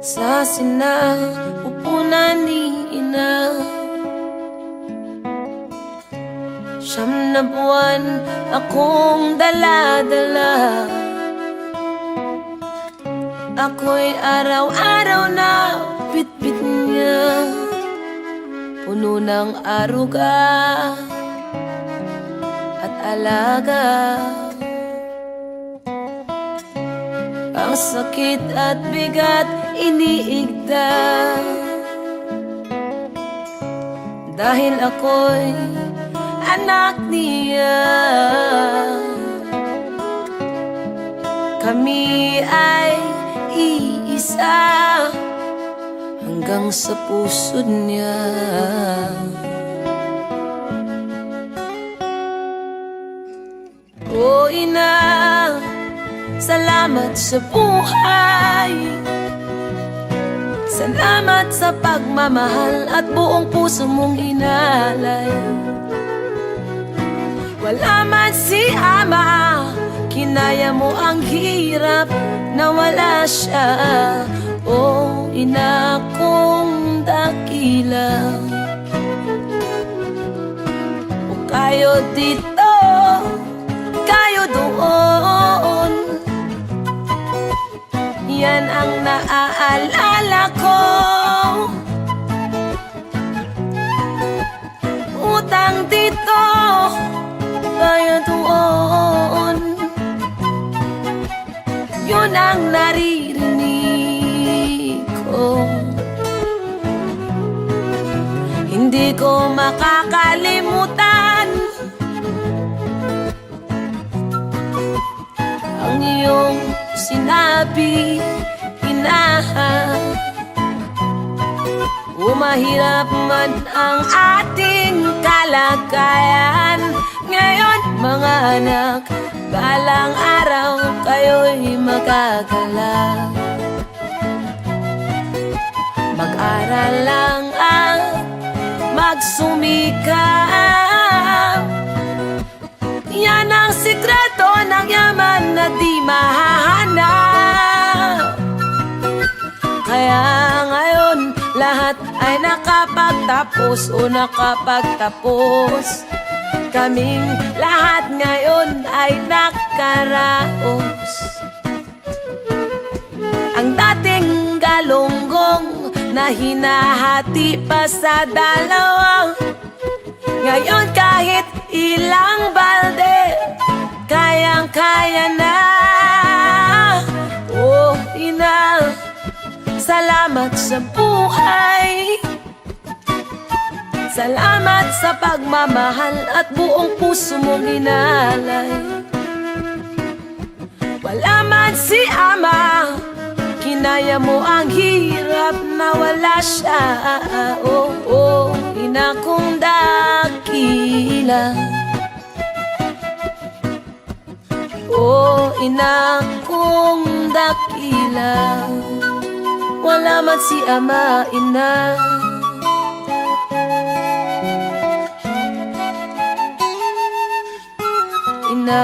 sa sinapupunan ni ina. 9 na buwan akong dala-dala, ako'y araw-araw na bitbit niya, puno ng aruga at alaga. Ang sakit at bigat iniigda, dahil ako'y anak niya. Kami ay iisa hanggang sa puso niya. O ina, salamat sa buhay, salamat sa pagmamahal at buong puso mong inalay. Wala man si ama, kinaya mo ang hirap na wala siya. O ina kong dakila, o kayo dito, kayo doon, yan ang naaalala ko. Utang dito, kayo doon, yun ang naririnig ko. Hindi ko makakalimutan ang iyong sinabi, ina. Mahirap man ang ating kalagayan ngayon, mga anak, balang araw kayo'y magagala. Mag-aral lang ang magsumikap, yan ang sikreto ng yaman na di mahahanap. Kaya ngayon lahat ay nakapagtapos o nakapagtapos, kaming lahat ngayon ay nakaraos. Ang dating galunggong na hinahati pa sa dalawa, ngayon kahit ilang balde kayang-kaya na. Oh ina, salamat sa buhay, salamat sa pagmamahal at buong puso mong inalay. Wala man si ama, kinaya mo ang hirap na wala siya. Oh, oh, ina kong dakila, oh, ina kong dakila. Wala man si ama, ina. Ina.